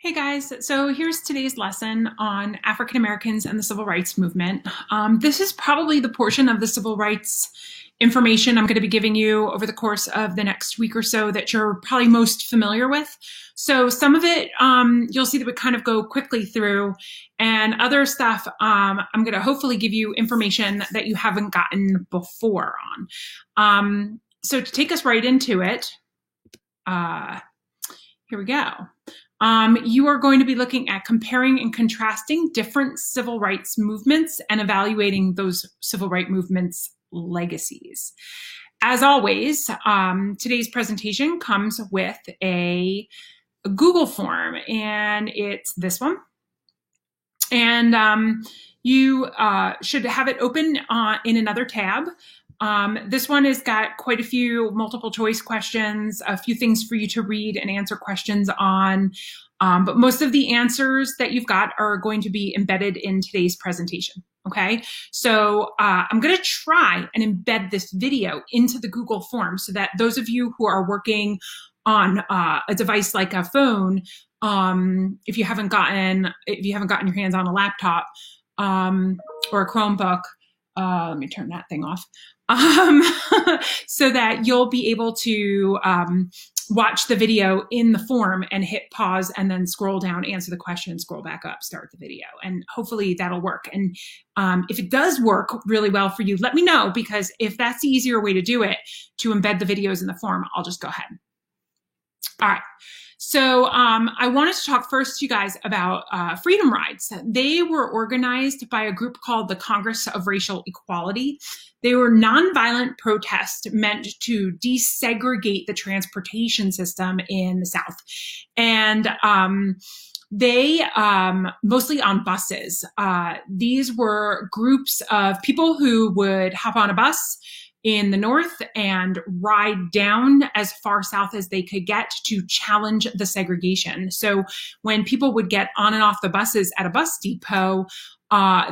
Hey guys, so here's today's lesson on African Americans and the Civil Rights Movement. This is probably the portion of the civil rights information I'm going to be giving you over the course of the next week or so that you're probably most familiar with. So some of it you'll see that we kind of go quickly through, and other stuff I'm going to hopefully give you information that you haven't gotten before on. So to take us right into it, here we go. You are going to be looking at comparing and contrasting different civil rights movements and evaluating those civil rights movements' legacies. As always, today's presentation comes with a Google form, and it's this one. And you should have it open in another tab. This one has got quite a few multiple choice questions, a few things for you to read and answer questions on. But most of the answers that you've got are going to be embedded in today's presentation. Okay, so I'm going to try and embed this video into the Google form so that those of you who are working on a device like a phone, if you haven't gotten your hands on a laptop or a Chromebook, let me turn that thing off. So that you'll be able to watch the video in the form and hit pause and then scroll down, answer the question, scroll back up, start the video. And hopefully that'll work. And if it does work really well for you, let me know, because if that's the easier way to do it, to embed the videos in the form, I'll just go ahead. All right. So I wanted to talk first to you guys about freedom rides. They were organized by a group called the Congress of Racial Equality. They were nonviolent protests meant to desegregate the transportation system in the South. And they mostly on buses. These were groups of people who would hop on a bus in the North and ride down as far south as they could get to challenge the segregation. So when people would get on and off the buses at a bus depot,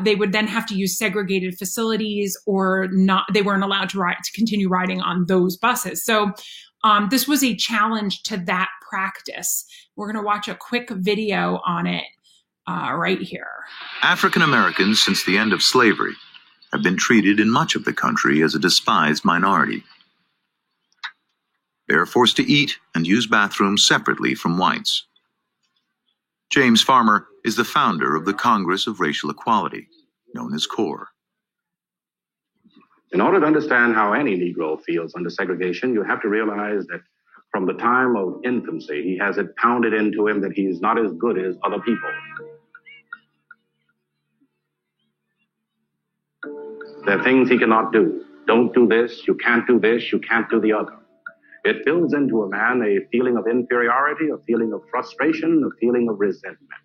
they would then have to use segregated facilities, or not. They weren't allowed to continue riding on those buses. So this was a challenge to that practice. We're going to watch a quick video on it right here. African Americans, since the end of slavery, have been treated in much of the country as a despised minority. They are forced to eat and use bathrooms separately from whites. James Farmer is the founder of the Congress of Racial Equality, known as CORE. In order to understand how any Negro feels under segregation, you have to realize that from the time of infancy, he has it pounded into him that he is not as good as other people. There are things he cannot do. Don't do this, you can't do this, you can't do the other. It builds into a man a feeling of inferiority, a feeling of frustration, a feeling of resentment.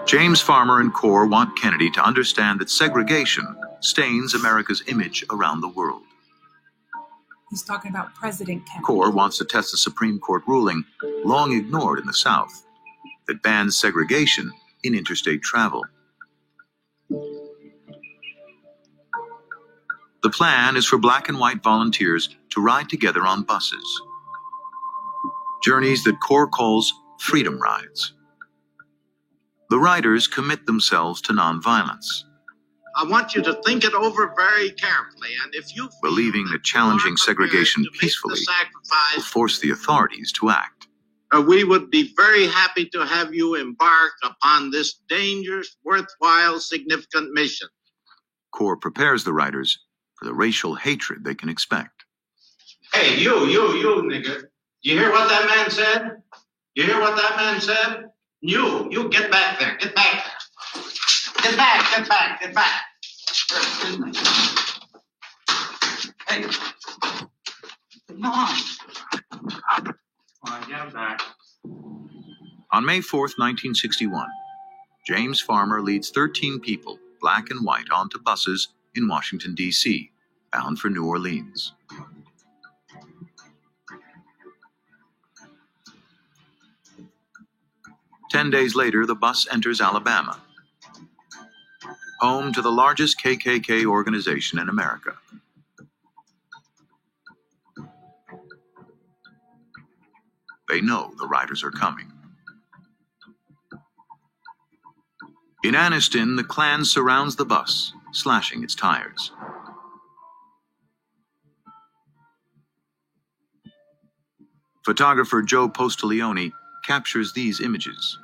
James Farmer and CORE want Kennedy to understand that segregation stains America's image around the world. He's talking about President Kennedy. CORE wants to test the Supreme Court ruling, long ignored in the South, that bans segregation in interstate travel. The plan is for black and white volunteers to ride together on buses. Journeys that CORE calls freedom rides. The riders commit themselves to nonviolence. I want you to think it over very carefully, and if you believing that challenging segregation peacefully will force the authorities to act. We would be very happy to have you embark upon this dangerous, worthwhile, significant mission. CORE prepares the riders for the racial hatred they can expect. Hey, you, nigga. You hear what that man said? You hear what that man said? You get back there. Get back there. Get back. Hey. Come on. Come on, get back. On May 4th, 1961, James Farmer leads 13 people, black and white, onto buses in Washington, D.C., bound for New Orleans. Ten days later, the bus enters Alabama, home to the largest KKK organization in America. They know the riders are coming. In Anniston, the Klan surrounds the bus, slashing its tires. Photographer Joe Postiglione captures these images.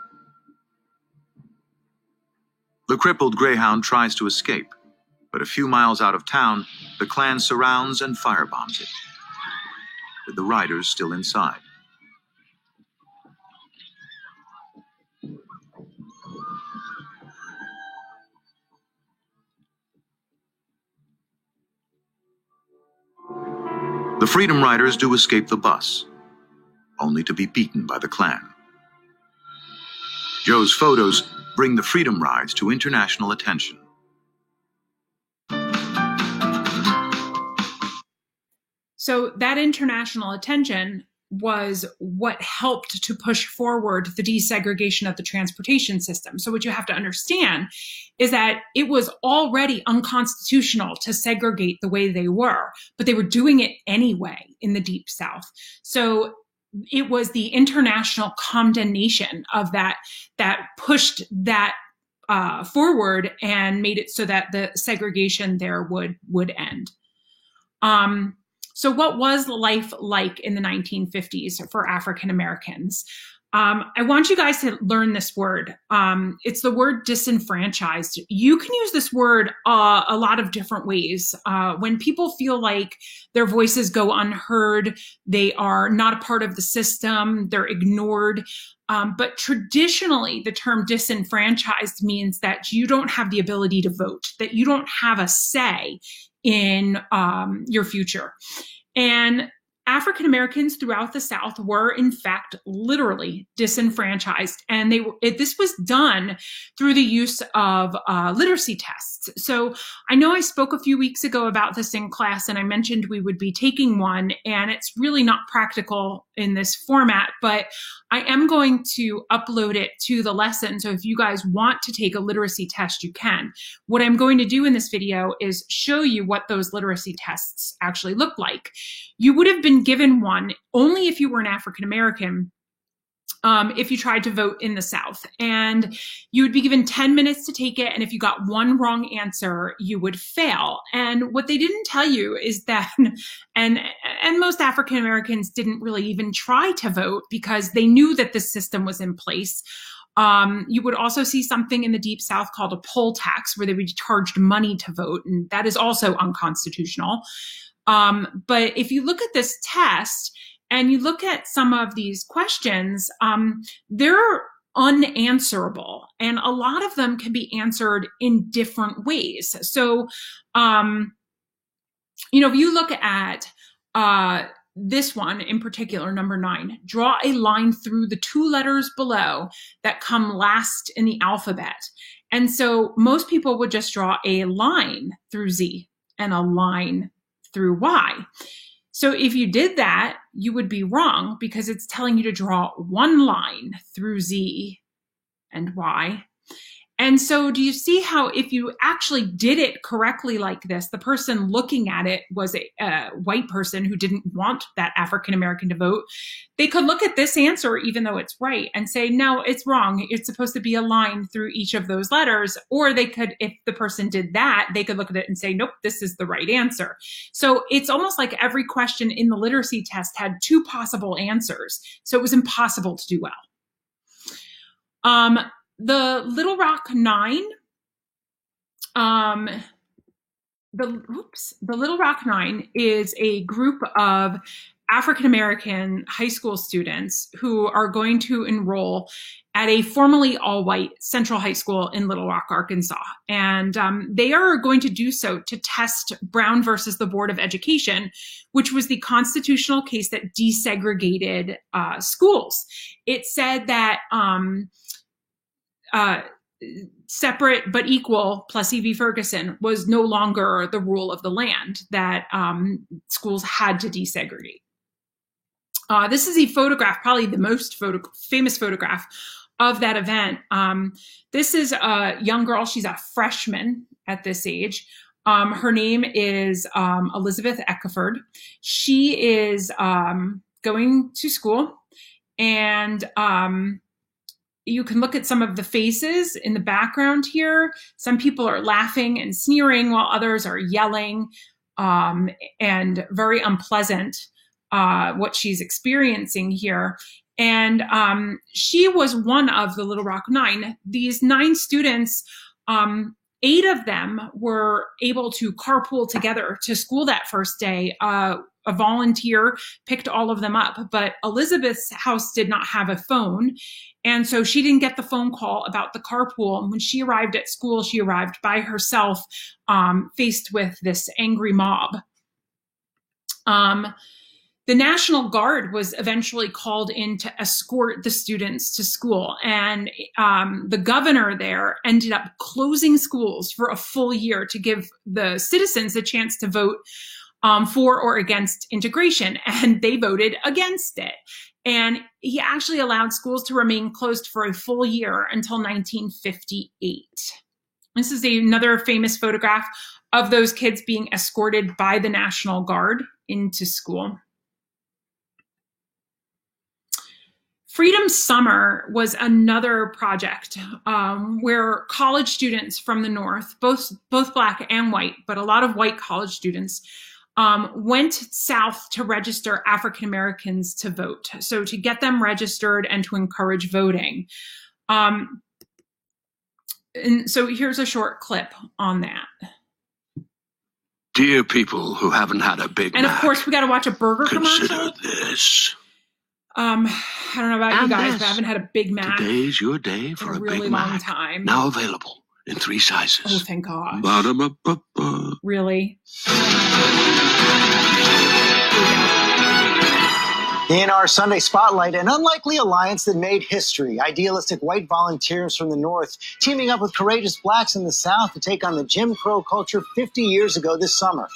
The crippled Greyhound tries to escape, but a few miles out of town, the Klan surrounds and firebombs it, with the riders still inside. The Freedom Riders do escape the bus, only to be beaten by the Klan. Joe's photos bring the Freedom Rides to international attention. So that international attention was what helped to push forward the desegregation of the transportation system. So what you have to understand is that it was already unconstitutional to segregate the way they were, but they were doing it anyway in the Deep South. So it was the international condemnation of that that pushed that forward and made it so that the segregation there would end. So what was life like in the 1950s for African Americans? I want you guys to learn this word. It's the word disenfranchised. You can use this word a lot of different ways. When people feel like their voices go unheard, they are not a part of the system, they're ignored. But traditionally, the term disenfranchised means that you don't have the ability to vote, that you don't have a say in your future. And African Americans throughout the South were, in fact, literally disenfranchised. And this was done through the use of literacy tests. So I know I spoke a few weeks ago about this in class, and I mentioned we would be taking one, and it's really not practical in this format, but I am going to upload it to the lesson. So if you guys want to take a literacy test, you can. What I'm going to do in this video is show you what those literacy tests actually look like. You would have been given one only if you were an African American, if you tried to vote in the South, and you would be given 10 minutes to take it. And if you got one wrong answer, you would fail. And what they didn't tell you is that, and most African Americans didn't really even try to vote because they knew that this system was in place. You would also see something in the Deep South called a poll tax, where they would be charged money to vote. And that is also unconstitutional. But if you look at this test and you look at some of these questions, they're unanswerable. And a lot of them can be answered in different ways. So, if you look at this one in particular, number 9, draw a line through the 2 letters below that come last in the alphabet. And so most people would just draw a line through Z and a line through Y. So if you did that, you would be wrong because it's telling you to draw one line through Z and Y. And so do you see how if you actually did it correctly like this, the person looking at it was a white person who didn't want that African American to vote, they could look at this answer, even though it's right, and say, no, it's wrong. It's supposed to be a line through each of those letters. Or they could, if the person did that, they could look at it and say, nope, this is the right answer. So it's almost like every question in the literacy test had 2 possible answers. So it was impossible to do well. The Little Rock 9, the Little Rock 9 is a group of African-American high school students who are going to enroll at a formerly all-white Central High School in Little Rock, Arkansas. And they are going to do so to test Brown versus the Board of Education, which was the constitutional case that desegregated schools. It said that separate but equal Plessy v. Ferguson was no longer the rule of the land, that schools had to desegregate. This is a photograph, probably the most famous photograph of that event. This is a young girl. She's a freshman at this age. Her name is Elizabeth Eckeford. She is going to school. And you can look at some of the faces in the background here. Some people are laughing and sneering while others are yelling, and very unpleasant what she's experiencing here. And she was one of the Little Rock Nine. These 9 students, 8 of them were able to carpool together to school that first day. A volunteer picked all of them up, but Elizabeth's house did not have a phone. And so she didn't get the phone call about the carpool. And when she arrived at school, she arrived by herself, faced with this angry mob. The National Guard was eventually called in to escort the students to school. And the governor there ended up closing schools for a full year to give the citizens a chance to vote for or against integration. And they voted against it. And he actually allowed schools to remain closed for a full year until 1958. This is another famous photograph of those kids being escorted by the National Guard into school. Freedom Summer was another project where college students from the North, both Black and white, but a lot of white college students, went south to register African Americans to vote. So to get them registered and to encourage voting. And so here's a short clip on that. Dear people who haven't had a Big Mac, and of course, we got to watch a burger commercial. Consider this. I don't know about you guys, but I haven't had a Big Mac. Today's your day for a really Big long Mac. time. Now available in 3 sizes. Oh, thank God. Ba-da-ba-ba-ba. Really? In our Sunday Spotlight, an unlikely alliance that made history. Idealistic white volunteers from the North teaming up with courageous blacks in the South to take on the Jim Crow culture 50 years ago this summer.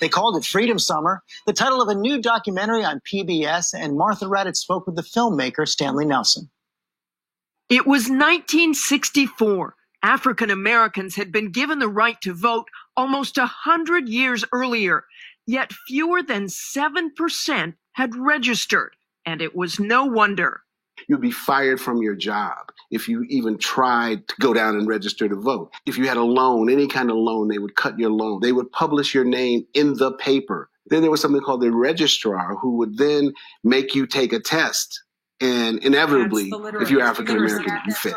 They called it Freedom Summer, the title of a new documentary on PBS, and Martha Raddatz spoke with the filmmaker Stanley Nelson. It was 1964. African Americans had been given the right to vote almost 100 years earlier, yet fewer than 7% had registered, and it was no wonder. You'd be fired from your job if you even tried to go down and register to vote. If you had a loan, any kind of loan, they would cut your loan. They would publish your name in the paper. Then there was something called the registrar who would then make you take a test. And inevitably, if you're African American, you fail.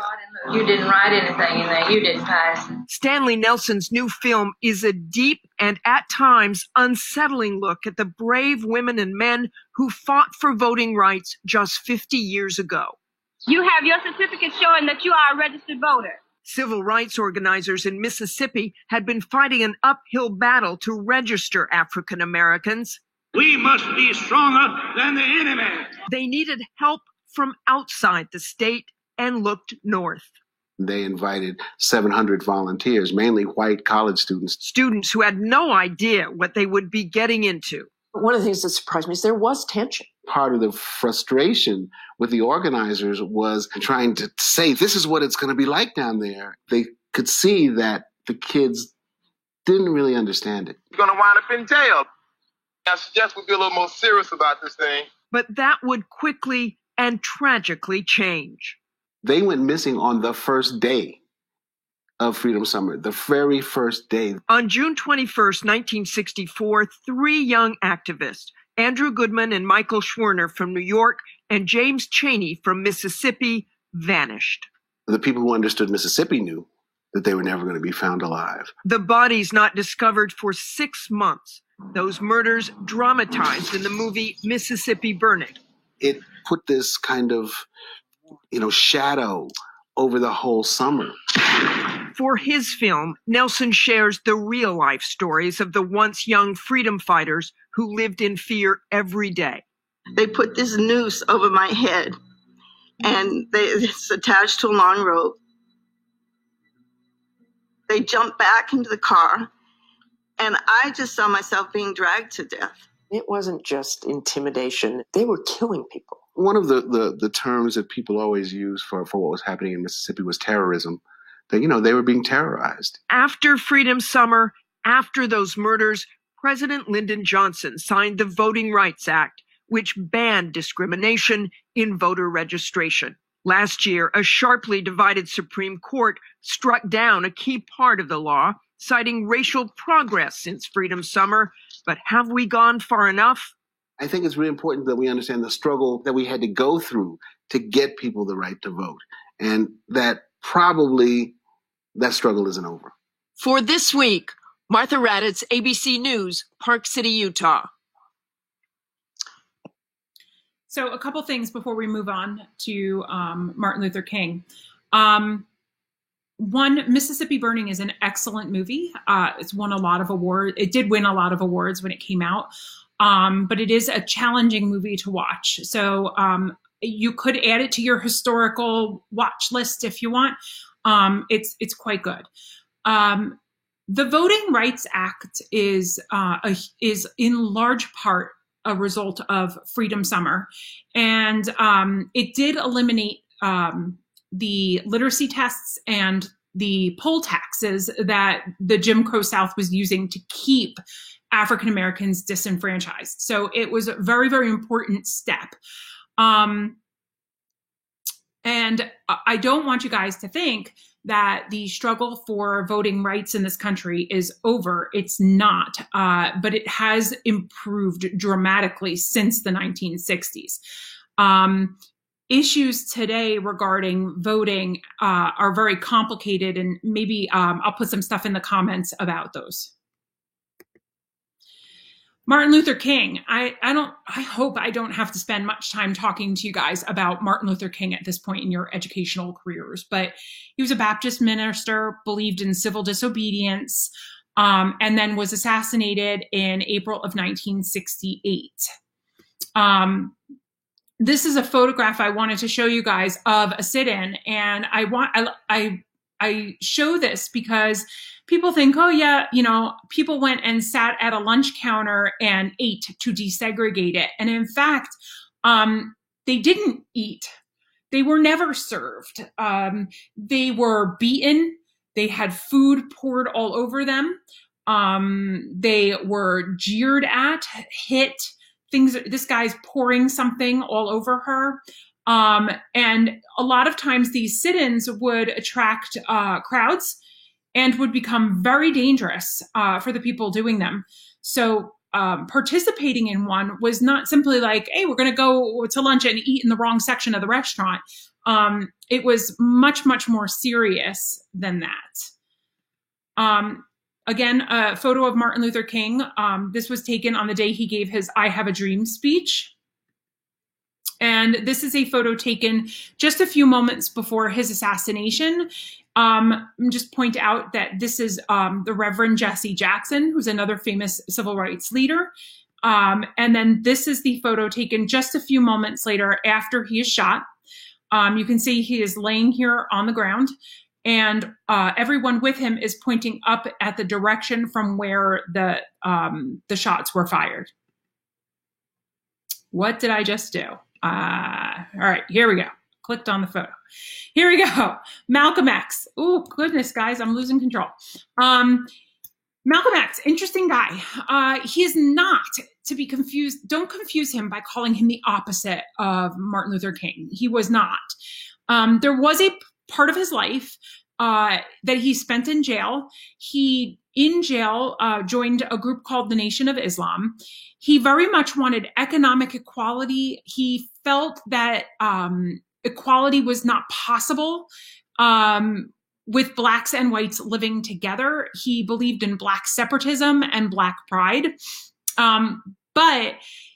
You didn't write anything in there. You didn't pass. Stanley Nelson's new film is a deep and at times unsettling look at the brave women and men who fought for voting rights just 50 years ago. You have your certificate showing that you are a registered voter. Civil rights organizers in Mississippi had been fighting an uphill battle to register African Americans. We must be stronger than the enemy. They needed help from outside the state and looked north. They invited 700 volunteers, mainly white college students. Students who had no idea what they would be getting into. One of the things that surprised me is there was tension. Part of the frustration with the organizers was trying to say, this is what it's going to be like down there. They could see that the kids didn't really understand it. You're going to wind up in jail. I suggest we be a little more serious about this thing. But that would quickly and tragically change. They went missing on the first day of Freedom Summer, the very first day. On June 21st, 1964, 3 young activists, Andrew Goodman and Michael Schwerner from New York and James Chaney from Mississippi, vanished. The people who understood Mississippi knew that they were never going to be found alive. The bodies not discovered for 6 months. Those murders dramatized in the movie Mississippi Burning. It put this kind of, shadow over the whole summer. For his film, Nelson shares the real-life stories of the once young freedom fighters who lived in fear every day. They put this noose over my head, and it's attached to a long rope. They jumped back into the car, and I just saw myself being dragged to death. It wasn't just intimidation. They were killing people. One of the terms that people always use for what was happening in Mississippi was terrorism. That, they were being terrorized. After Freedom Summer, after those murders, President Lyndon Johnson signed the Voting Rights Act, which banned discrimination in voter registration. Last year, a sharply divided Supreme Court struck down a key part of the law, citing racial progress since Freedom Summer. But have we gone far enough? I think it's really important that we understand the struggle that we had to go through to get people the right to vote, and that probably that struggle isn't over. For this week, Martha Raddatz, ABC News, Park City, Utah. So a couple things before we move on to Martin Luther King. One, Mississippi Burning is an excellent movie. It's won a lot of awards. It did win a lot of awards when it came out, but it is a challenging movie to watch. So you could add it to your historical watch list if you want. It's quite good. The Voting Rights Act is in large part a result of Freedom Summer, and it did eliminate the literacy tests and the poll taxes that the Jim Crow South was using to keep African Americans disenfranchised. So it was a very, very important step. And I don't want you guys to think that the struggle for voting rights in this country is over. It's not, but it has improved dramatically since the 1960s. Issues today regarding voting are very complicated, and maybe I'll put some stuff in the comments about those. Martin Luther King. I hope I don't have to spend much time talking to you guys about Martin Luther King at this point in your educational careers, but he was a Baptist minister, believed in civil disobedience, and then was assassinated in April of 1968. This is a photograph I wanted to show you guys of a sit-in, and I show this because people think, oh yeah, people went and sat at a lunch counter and ate to desegregate it. And in fact, they didn't eat. They were never served. They were beaten. They had food poured all over them. They were jeered at, hit. This guy's pouring something all over her. And a lot of times these sit-ins would attract crowds and would become very dangerous for the people doing them. So participating in one was not simply like, hey, we're going to go to lunch and eat in the wrong section of the restaurant. It was much, much more serious than that. Again, a photo of Martin Luther King. This was taken on the day he gave his I Have a Dream speech. And this is a photo taken just a few moments before his assassination. Just point out that this is the Reverend Jesse Jackson, who's another famous civil rights leader. And then this is the photo taken just a few moments later after he is shot. You can see he is laying here on the ground, and everyone with him is pointing up at the direction from where the shots were fired. What did I just do? All right, here we go. Clicked on the photo. Here we go. Malcolm X. Oh, goodness, guys, I'm losing control. Malcolm X, interesting guy. He is not to be confused. Don't confuse him by calling him the opposite of Martin Luther King. He was not. There was a part of his life that he spent in jail. He, in jail, joined a group called the Nation of Islam. He very much wanted economic equality. He felt that equality was not possible with blacks and whites living together. He believed in black separatism and black pride. But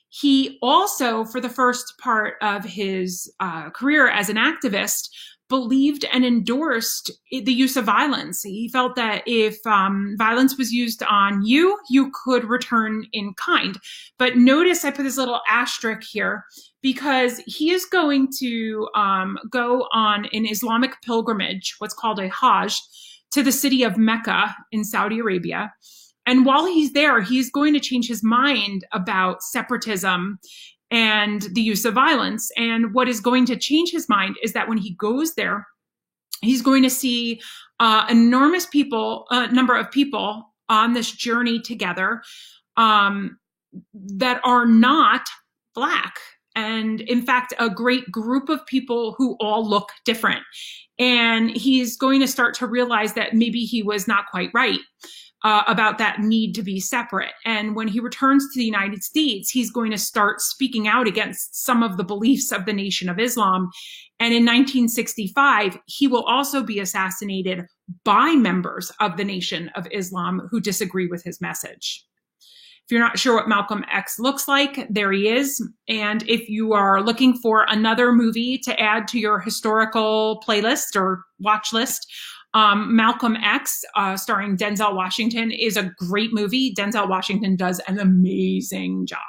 he also, for the first part of his career as an activist, believed and endorsed the use of violence. He felt that if violence was used on you, you could return in kind. But notice I put this little asterisk here because he is going to go on an Islamic pilgrimage, what's called a Hajj, to the city of Mecca in Saudi Arabia. And while he's there, he's going to change his mind about separatism and the use of violence. And what is going to change his mind is that when he goes there, he's going to see enormous number of people on this journey together that are not Black. And in fact, a great group of people who all look different. And he's going to start to realize that maybe he was not quite right about that need to be separate. And when he returns to the United States, he's going to start speaking out against some of the beliefs of the Nation of Islam. And in 1965, he will also be assassinated by members of the Nation of Islam who disagree with his message. If you're not sure what Malcolm X looks like, there he is. And if you are looking for another movie to add to your historical playlist or watch list, Malcolm X, starring Denzel Washington, is a great movie. Denzel Washington does an amazing job.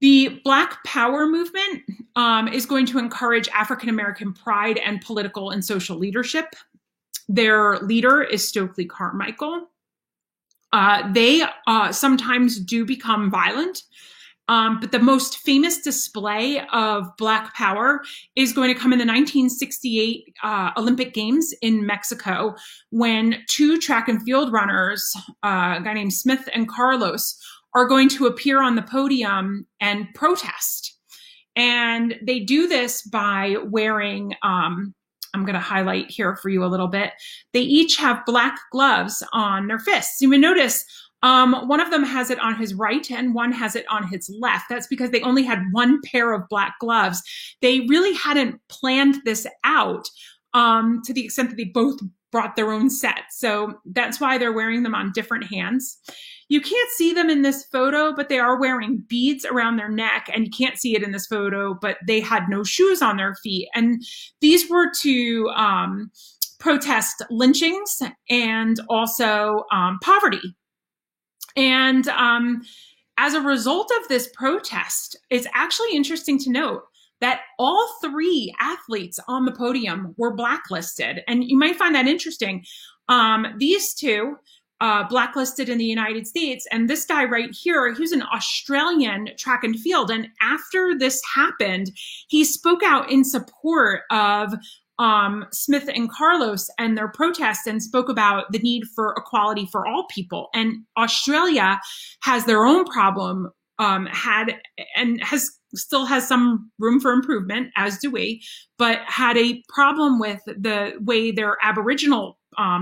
The Black Power movement is going to encourage African-American pride and political and social leadership. Their leader is Stokely Carmichael. They sometimes do become violent, but the most famous display of Black Power is going to come in the 1968 Olympic Games in Mexico, when two track and field runners, a guy named Smith and Carlos, are going to appear on the podium and protest. And they do this by wearing, I'm going to highlight here for you a little bit. They each have black gloves on their fists. You may notice one of them has it on his right and one has it on his left. That's because they only had one pair of black gloves. They really hadn't planned this out to the extent that they both brought their own set. So that's why they're wearing them on different hands. You can't see them in this photo, but they are wearing beads around their neck, and you can't see it in this photo, but they had no shoes on their feet. And these were to protest lynchings and also poverty. And as a result of this protest, it's actually interesting to note that all three athletes on the podium were blacklisted. And you might find that interesting. These two, blacklisted in the United States. And this guy right here, he was an Australian track and field. And after this happened, he spoke out in support of Smith and Carlos and their protests and spoke about the need for equality for all people. And Australia has their own problem, still has some room for improvement, as do we, but had a problem with the way their Aboriginal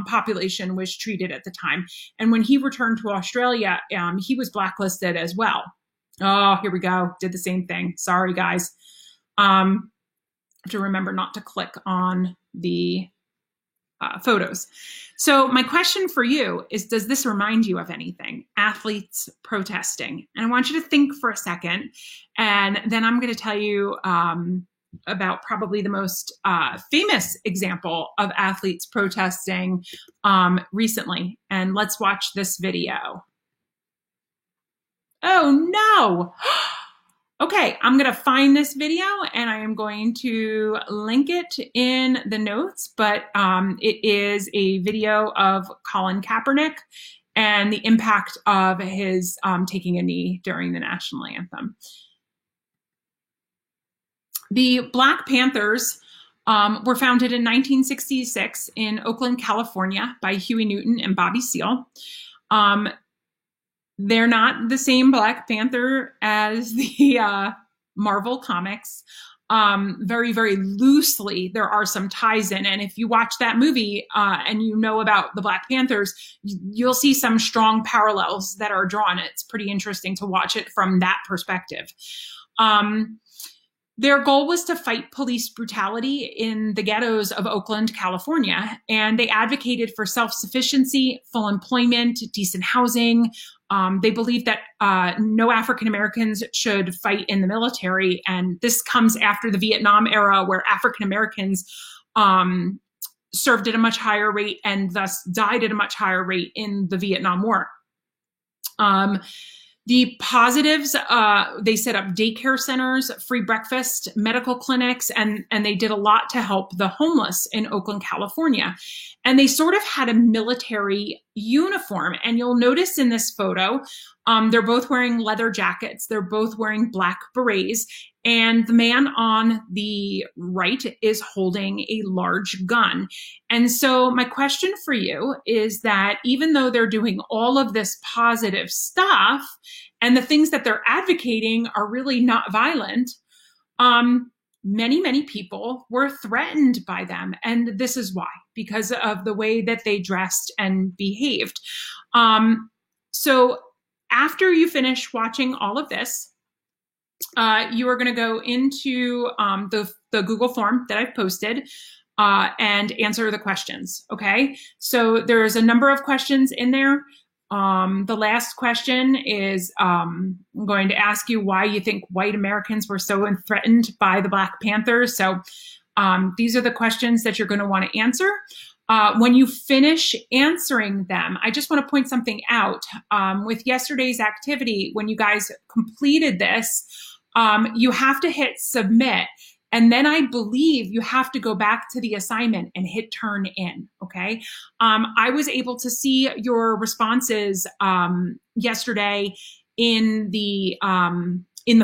population was treated at the time. And when he returned to Australia, he was blacklisted as well. Oh, here we go. Did the same thing. Sorry, guys. Have to remember not to click on the photos. So my question for you is, does this remind you of anything? Athletes protesting. And I want you to think for a second, and then I'm going to tell you about probably the most famous example of athletes protesting recently. And let's watch this video. Oh no! Okay, I'm going to find this video and I am going to link it in the notes, but it is a video of Colin Kaepernick and the impact of his taking a knee during the national anthem. The Black Panthers were founded in 1966 in Oakland, California by Huey Newton and Bobby Seale. They're not the same Black Panther as the Marvel comics. Very, very loosely, there are some ties in. And if you watch that movie and you know about the Black Panthers, you'll see some strong parallels that are drawn. It's pretty interesting to watch it from that perspective. Their goal was to fight police brutality in the ghettos of Oakland, California, and they advocated for self-sufficiency, full employment, decent housing. They believed that no African Americans should fight in the military, and this comes after the Vietnam era, where African Americans served at a much higher rate and thus died at a much higher rate in the Vietnam War. The positives, they set up daycare centers, free breakfast, medical clinics, and they did a lot to help the homeless in Oakland, California. And they sort of had a military uniform. And you'll notice in this photo, they're both wearing leather jackets. They're both wearing black berets. And the man on the right is holding a large gun. And so my question for you is that even though they're doing all of this positive stuff and the things that they're advocating are really not violent, many people were threatened by them. And this is why, because of the way that they dressed and behaved. So after you finish watching all of this, you are going to go into the Google form that I've posted and answer the questions. Okay. So there's a number of questions in there. The last question is I'm going to ask you why you think white Americans were so threatened by the Black Panthers. So these are the questions that you're going to want to answer. When you finish answering them, I just want to point something out. With yesterday's activity, when you guys completed this, you have to hit submit. And then I believe you have to go back to the assignment and hit turn in, okay? I was able to see your responses yesterday in the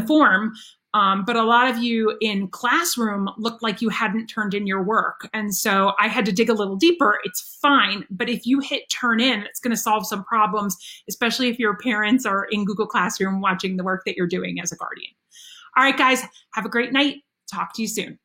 form, but a lot of you in classroom looked like you hadn't turned in your work. And so I had to dig a little deeper. It's fine. But if you hit turn in, it's going to solve some problems, especially if your parents are in Google Classroom watching the work that you're doing as a guardian. All right, guys, have a great night. Talk to you soon.